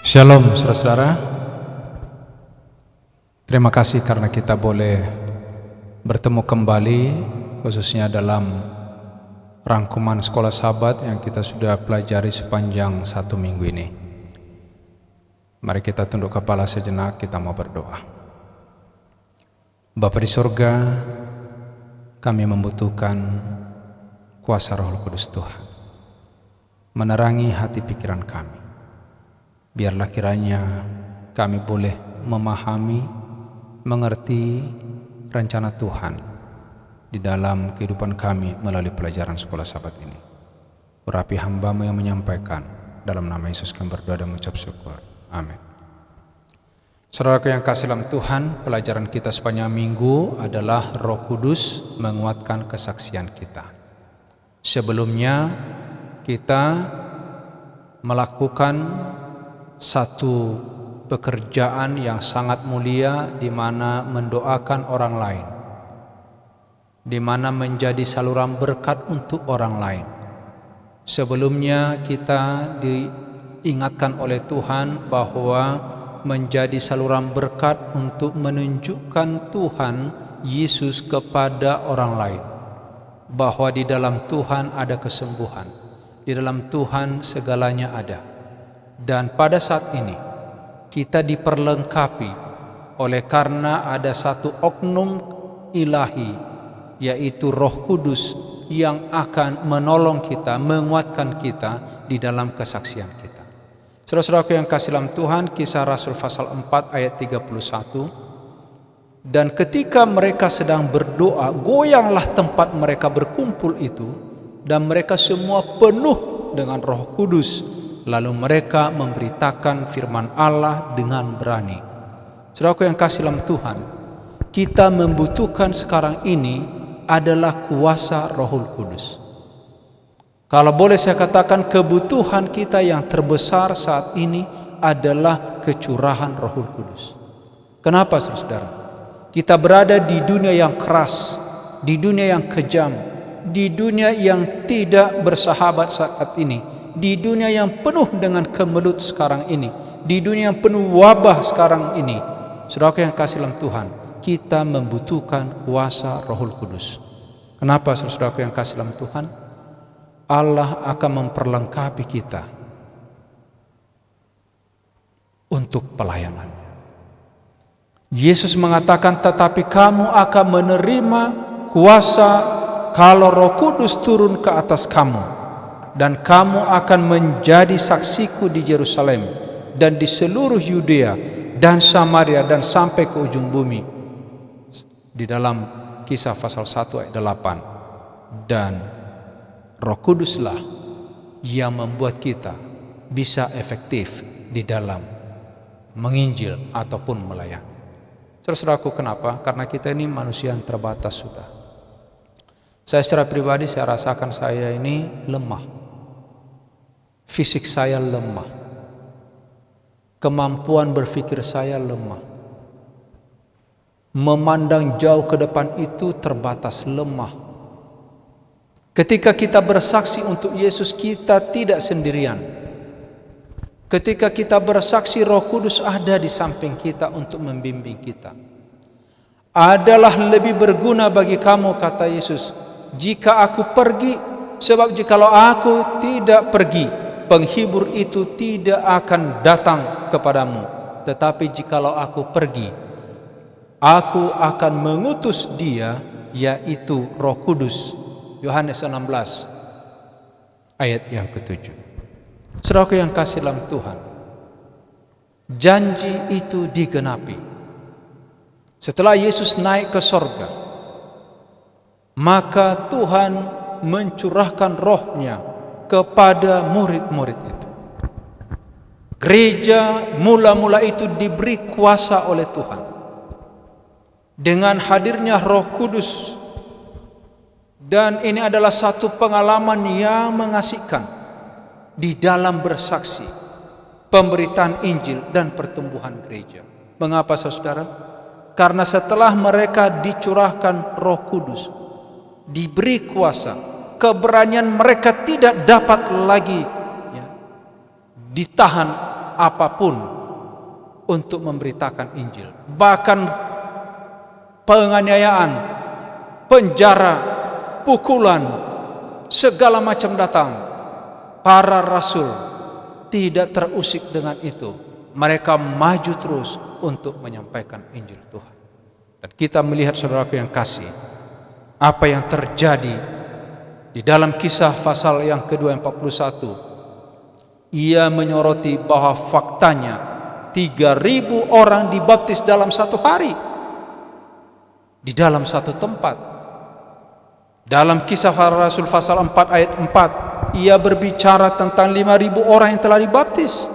Shalom saudara-saudara. Terima kasih karena kita boleh bertemu kembali, khususnya dalam rangkuman sekolah sahabat yang kita sudah pelajari sepanjang 1 minggu ini. Mari kita tunduk kepala sejenak, kita mau berdoa. Bapa di surga, kami membutuhkan kuasa Roh Kudus Tuhan menerangi hati pikiran kami. Biarlah kiranya kami boleh memahami, mengerti rencana Tuhan di dalam kehidupan kami melalui pelajaran sekolah sahabat ini. Urapi hamba-Mu yang menyampaikan, dalam nama Yesus kami berdoa dan mengucap syukur. Amin. Saudaraku yang kasih dalam Tuhan, pelajaran kita sepanjang minggu adalah Roh Kudus menguatkan kesaksian kita. Sebelumnya kita melakukan satu pekerjaan yang sangat mulia, di mana mendoakan orang lain, di mana menjadi saluran berkat untuk orang lain. Sebelumnya kita diingatkan oleh Tuhan bahwa menjadi saluran berkat untuk menunjukkan Tuhan Yesus kepada orang lain, bahwa di dalam Tuhan ada kesembuhan, di dalam Tuhan segalanya ada. Dan pada saat ini kita diperlengkapi oleh karena ada satu oknum ilahi, yaitu Roh Kudus yang akan menolong kita, menguatkan kita di dalam kesaksian kita. Saudara-saudaraku yang kasih dalam Tuhan, Kisah Rasul pasal 4 ayat 31. Dan ketika mereka sedang berdoa, goyanglah tempat mereka berkumpul itu, dan mereka semua penuh dengan Roh Kudus. Lalu mereka memberitakan firman Allah dengan berani. Saudaraku yang kasih dalam Tuhan, kita membutuhkan sekarang ini adalah kuasa Rohul Kudus. Kalau boleh saya katakan, kebutuhan kita yang terbesar saat ini adalah kecurahan Rohul Kudus. Kenapa saudara? Kita berada di dunia yang keras, di dunia yang kejam, di dunia yang tidak bersahabat saat ini, di dunia yang penuh dengan kemelut sekarang ini, di dunia yang penuh wabah sekarang ini. Saudara yang kasih dalam Tuhan, kita membutuhkan kuasa Rohul Kudus. Kenapa saudara yang kasih dalam Tuhan? Allah akan memperlengkapi kita untuk pelayanan. Yesus mengatakan, tetapi kamu akan menerima kuasa kalau Roh Kudus turun ke atas kamu, dan kamu akan menjadi saksiku di Yerusalem dan di seluruh Yudea dan Samaria dan sampai ke ujung bumi. Di dalam Kisah pasal 1 ayat 8. Dan Roh Kuduslah yang membuat kita bisa efektif di dalam menginjil ataupun melayani. Saudaraku, kenapa? Karena kita ini manusia yang terbatas sudah. Saya secara pribadi saya rasakan saya ini lemah. Fisik saya lemah. Kemampuan berpikir saya lemah. Memandang jauh ke depan itu terbatas, lemah. Ketika kita bersaksi untuk Yesus, kita tidak sendirian. Ketika kita bersaksi, Roh Kudus ada di samping kita untuk membimbing kita. Adalah lebih berguna bagi kamu, kata Yesus, jika aku pergi, sebab jikalau aku tidak pergi, penghibur itu tidak akan datang kepadamu. Tetapi jikalau aku pergi, aku akan mengutus dia, yaitu Roh Kudus. Yohanes 16 ayat yang ke-7. Saudaraku yang kasih dalam Tuhan, janji itu digenapi. Setelah Yesus naik ke sorga, maka Tuhan mencurahkan rohnya kepada murid-murid itu. Gereja mula-mula itu diberi kuasa oleh Tuhan. Dengan hadirnya Roh Kudus, dan ini adalah satu pengalaman yang mengasihkan di dalam bersaksi, pemberitaan Injil dan pertumbuhan gereja. Mengapa saudara? Karena setelah mereka dicurahkan Roh Kudus, diberi kuasa, keberanian mereka tidak dapat lagi ditahan apapun untuk memberitakan Injil. Bahkan penganiayaan, penjara, pukulan, segala macam datang. Para rasul tidak terusik dengan itu. Mereka maju terus untuk menyampaikan Injil Tuhan. Dan kita melihat saudaraku yang kasih, apa yang terjadi di dalam Kisah pasal yang kedua 41. Ia menyoroti bahwa faktanya 3.000 orang dibaptis dalam satu hari di dalam satu tempat. Dalam Kisah para Rasul pasal 4 ayat 4, ia berbicara tentang 5.000 orang yang telah dibaptis.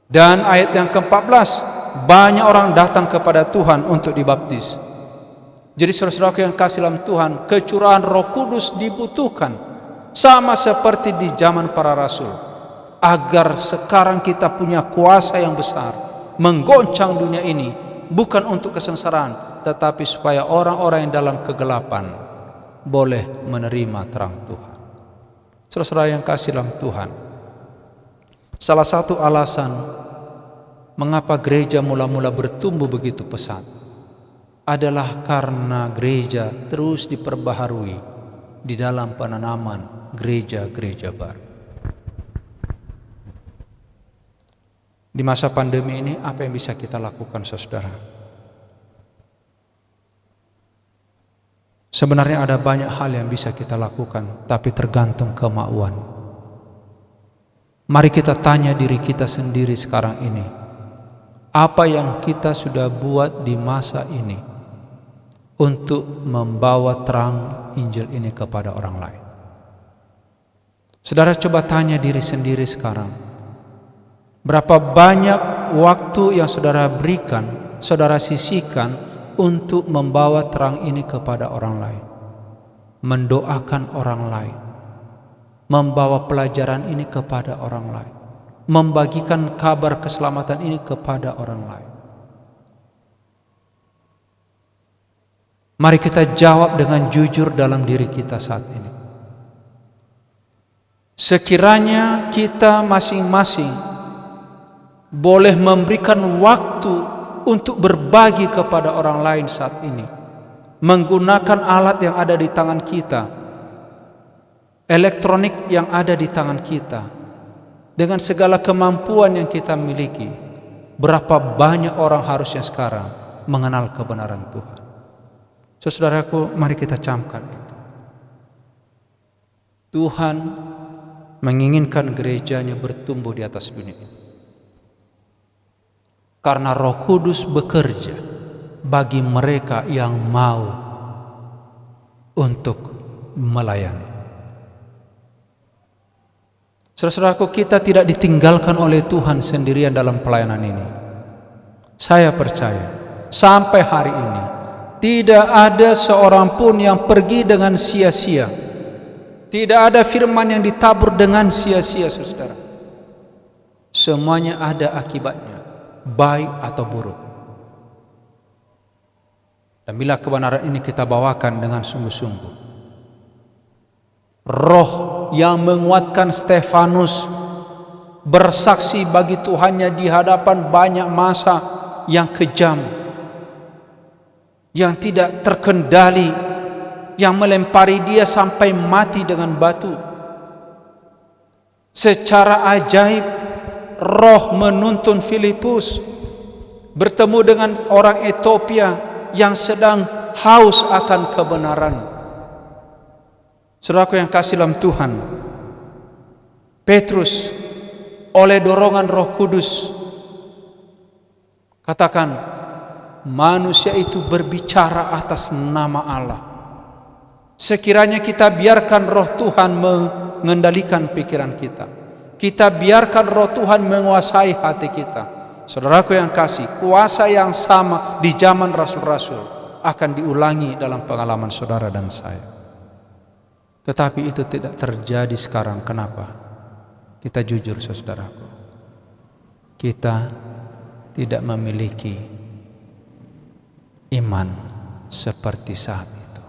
Dan ayat yang ke-14, banyak orang datang kepada Tuhan untuk dibaptis. Jadi saudara-saudaraku yang kasih dalam Tuhan, kecurahan Roh Kudus dibutuhkan sama seperti di zaman para rasul, agar sekarang kita punya kuasa yang besar menggoncang dunia ini, bukan untuk kesengsaraan, tetapi supaya orang-orang yang dalam kegelapan boleh menerima terang Tuhan. Saudara-saudara yang kasih dalam Tuhan, salah satu alasan mengapa gereja mula-mula bertumbuh begitu pesat adalah karena gereja terus diperbaharui di dalam penanaman gereja-gereja baru. Di masa pandemi ini, apa yang bisa kita lakukan, saudara? Sebenarnya ada banyak hal yang bisa kita lakukan, tapi tergantung kemauan. Mari kita tanya diri kita sendiri sekarang ini, apa yang kita sudah buat di masa ini untuk membawa terang Injil ini kepada orang lain. Saudara, coba tanya diri sendiri sekarang, berapa banyak waktu yang saudara berikan, saudara sisihkan untuk membawa terang ini kepada orang lain, mendoakan orang lain, membawa pelajaran ini kepada orang lain, membagikan kabar keselamatan ini kepada orang lain. Mari kita jawab dengan jujur dalam diri kita saat ini. Sekiranya kita masing-masing boleh memberikan waktu untuk berbagi kepada orang lain saat ini, menggunakan alat yang ada di tangan kita, elektronik yang ada di tangan kita, dengan segala kemampuan yang kita miliki, berapa banyak orang harusnya sekarang mengenal kebenaran Tuhan. Saudaraku, mari kita camkan itu. Tuhan menginginkan gerejanya bertumbuh di atas dunia ini, karena Roh Kudus bekerja bagi mereka yang mau untuk melayani. Saudara-saudaraku, kita tidak ditinggalkan oleh Tuhan sendirian dalam pelayanan ini. Saya percaya sampai hari ini tidak ada seorang pun yang pergi dengan sia-sia. Tidak ada firman yang ditabur dengan sia-sia, saudara. Semuanya ada akibatnya, baik atau buruk. Dan bila kebenaran ini kita bawakan dengan sungguh-sungguh, Roh yang menguatkan Stefanus bersaksi bagi Tuhannya di hadapan banyak masa yang kejam, yang tidak terkendali, yang melempari dia sampai mati dengan batu. Secara ajaib Roh menuntun Filipus bertemu dengan orang Ethiopia yang sedang haus akan kebenaran. Saudaraku yang kasih dalam Tuhan, Petrus oleh dorongan Roh Kudus katakan, manusia itu berbicara atas nama Allah. Sekiranya kita biarkan Roh Tuhan mengendalikan pikiran kita, kita biarkan Roh Tuhan menguasai hati kita. Saudaraku yang kasih, kuasa yang sama di zaman rasul-rasul akan diulangi dalam pengalaman saudara dan saya. Tetapi itu tidak terjadi sekarang. Kenapa? Kita jujur, saudaraku, kita tidak memiliki iman seperti saat itu.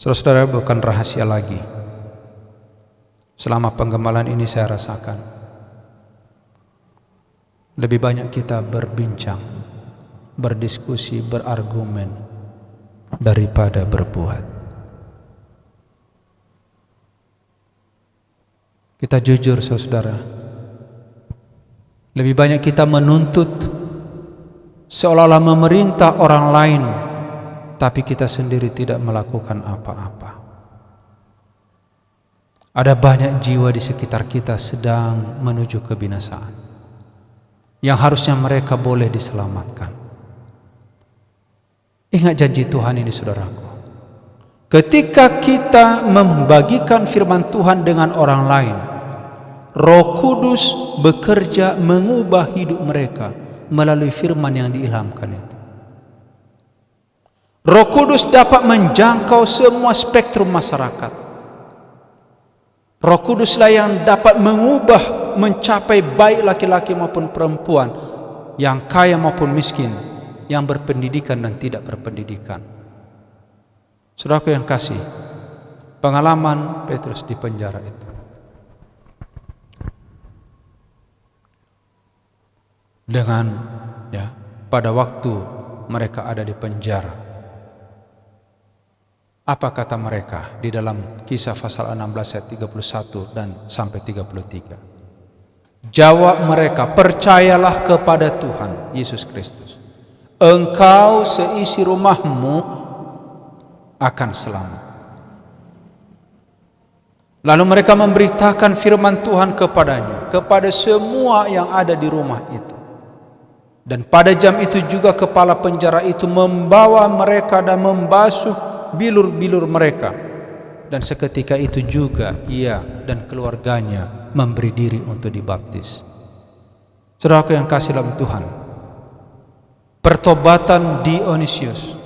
Saudara-saudara, bukan rahasia lagi. selama penggemalan ini saya rasakan lebih banyak kita berbincang, berdiskusi, berargumen daripada berbuat. Kita jujur saudara, lebih banyak kita menuntut seolah-olah memerintah orang lain, tapi kita sendiri tidak melakukan apa-apa. Ada banyak jiwa di sekitar kita sedang menuju kebinasaan, yang harusnya mereka boleh diselamatkan. Ingat janji Tuhan ini saudaraku. Ketika kita membagikan firman Tuhan dengan orang lain, Roh Kudus bekerja mengubah hidup mereka melalui firman yang diilhamkan itu. Roh Kudus dapat menjangkau semua spektrum masyarakat. Roh Kuduslah yang dapat mengubah, mencapai baik laki-laki maupun perempuan, yang kaya maupun miskin, yang berpendidikan dan tidak berpendidikan. Saudaraku yang kasih, pengalaman Petrus di penjara itu, dengan pada waktu mereka ada di penjara, apa kata mereka di dalam Kisah pasal 16 ayat 31 dan sampai 33? Jawab mereka, percayalah kepada Tuhan Yesus Kristus, engkau seisi rumahmu akan selamat. Lalu mereka memberitakan firman Tuhan kepadanya, kepada semua yang ada di rumah itu. Dan pada jam itu juga kepala penjara itu membawa mereka dan membasuh bilur-bilur mereka. Dan seketika itu juga ia dan keluarganya memberi diri untuk dibaptis. Saudaraku yang kasih dalam Tuhan, pertobatan Dionysius,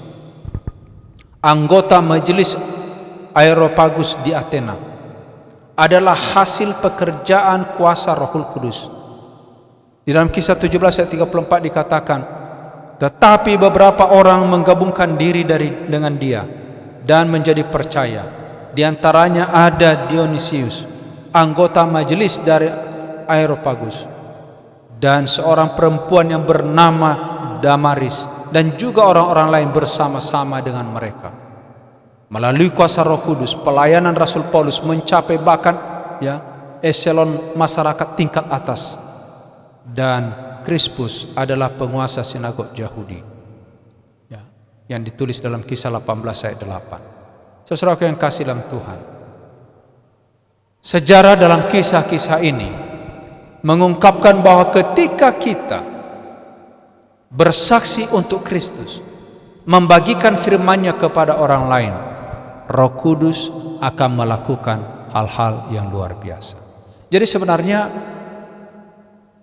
anggota majelis Areopagus di Athena, adalah hasil pekerjaan kuasa Roh Kudus. Di dalam Kisah 17 ayat 34 dikatakan, tetapi beberapa orang menggabungkan diri dengan dia dan menjadi percaya. Di antaranya ada Dionysius, anggota majelis dari Areopagus, dan seorang perempuan yang bernama Damaris, dan juga orang-orang lain bersama-sama dengan mereka. Melalui kuasa Roh Kudus, pelayanan Rasul Paulus mencapai bahkan eselon masyarakat tingkat atas. Dan Krispus adalah penguasa sinagog Yahudi, yang ditulis dalam Kisah 18 ayat 8. Saudaraku yang kasih dalam Tuhan, sejarah dalam kisah-kisah ini mengungkapkan bahwa ketika kita bersaksi untuk Kristus, membagikan firman-Nya kepada orang lain, Roh Kudus akan melakukan hal-hal yang luar biasa. Jadi sebenarnya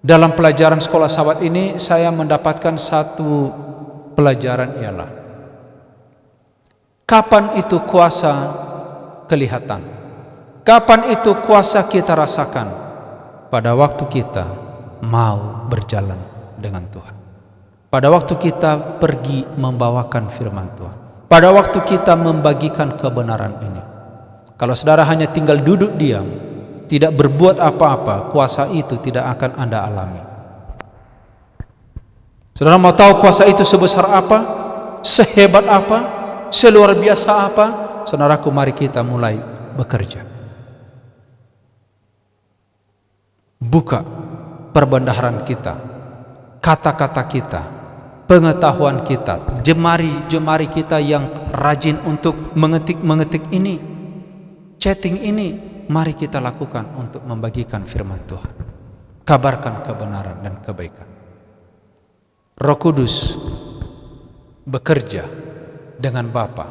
dalam pelajaran sekolah sahabat ini saya mendapatkan satu pelajaran, ialah kapan itu kuasa kelihatan, kapan itu kuasa kita rasakan? Pada waktu kita mau berjalan dengan Tuhan, pada waktu kita pergi membawakan firman Tuhan, pada waktu kita membagikan kebenaran ini. Kalau saudara hanya tinggal duduk diam, tidak berbuat apa-apa, kuasa itu tidak akan Anda alami. Saudara mau tahu kuasa itu sebesar apa, sehebat apa, seluar biasa apa? Saudaraku, mari kita mulai bekerja. Buka perbendaharaan kita, kata-kata kita, pengetahuan kita, jemari-jemari kita yang rajin untuk mengetik ini, chatting ini, mari kita lakukan untuk membagikan firman Tuhan, kabarkan kebenaran dan kebaikan. Roh Kudus bekerja dengan Bapa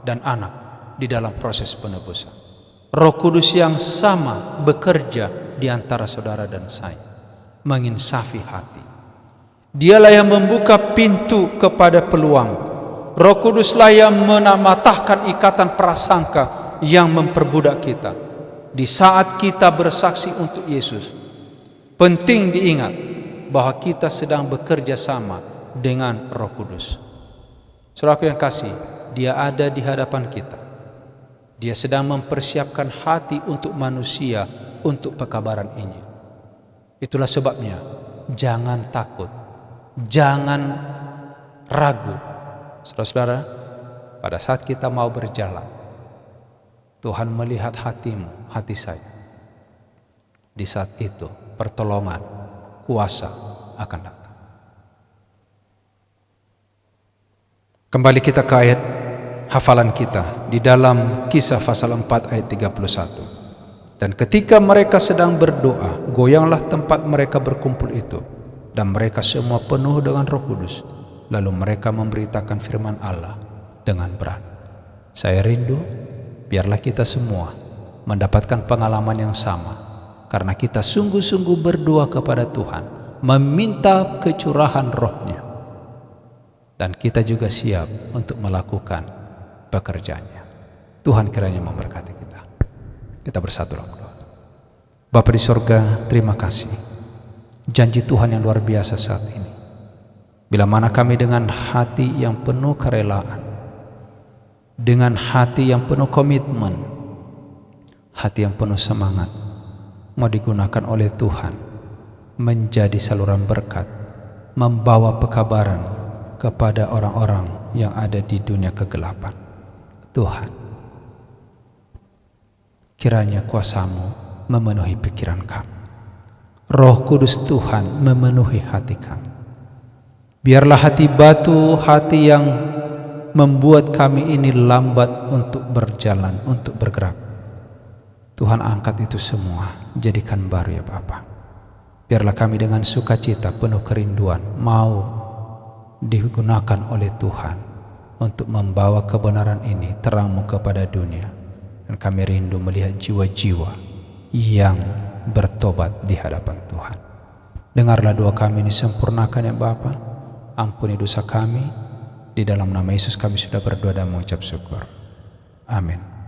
dan Anak di dalam proses penebusan. Roh Kudus yang sama bekerja di antara saudara dan saya, menginsafi hati. Dialah yang membuka pintu kepada peluang. Roh Kuduslah yang mematahkan ikatan prasangka yang memperbudak kita. Di saat kita bersaksi untuk Yesus, penting diingat bahwa kita sedang bekerja sama dengan Roh Kudus. Saudaraku yang kasih, Dia ada di hadapan kita. Dia sedang mempersiapkan hati untuk manusia untuk pekabaran Injil. Itulah sebabnya jangan takut, jangan ragu. Saudara-saudara, pada saat kita mau berjalan, Tuhan melihat hatimu, hati saya. Di saat itu pertolongan, kuasa akan datang. Kembali kita ke ayat hafalan kita di dalam Kisah pasal 4 ayat 31. Dan ketika mereka sedang berdoa, goyanglah tempat mereka berkumpul itu, dan mereka semua penuh dengan Roh Kudus. Lalu mereka memberitakan firman Allah dengan berani. Saya rindu biarlah kita semua mendapatkan pengalaman yang sama, karena kita sungguh-sungguh berdoa kepada Tuhan, meminta kecurahan Roh-Nya, dan kita juga siap untuk melakukan pekerjaannya. Tuhan kiranya memberkati kita. Kita bersatu dalam doa. Bapa di sorga, terima kasih. Janji Tuhan yang luar biasa saat ini. Bila mana kami dengan hati yang penuh kerelaan, dengan hati yang penuh komitmen, hati yang penuh semangat, mau digunakan oleh Tuhan menjadi saluran berkat, membawa pekabaran kepada orang-orang yang ada di dunia kegelapan. Tuhan, kiranya kuasa-Mu memenuhi pikiran kami. Roh Kudus Tuhan memenuhi hati kami. Biarlah hati batu, hati yang membuat kami ini lambat untuk berjalan, untuk bergerak, Tuhan angkat itu semua, jadikan baru ya Bapa. Biarlah kami dengan sukacita penuh kerinduan mau digunakan oleh Tuhan untuk membawa kebenaran ini, terang-Mu kepada dunia. Dan kami rindu melihat jiwa-jiwa yang bertobat di hadapan Tuhan. Dengarlah doa kami ini, sempurnakan ya Bapa. Ampuni dosa kami. Di dalam nama Yesus kami sudah berdoa dan mengucap syukur. Amin.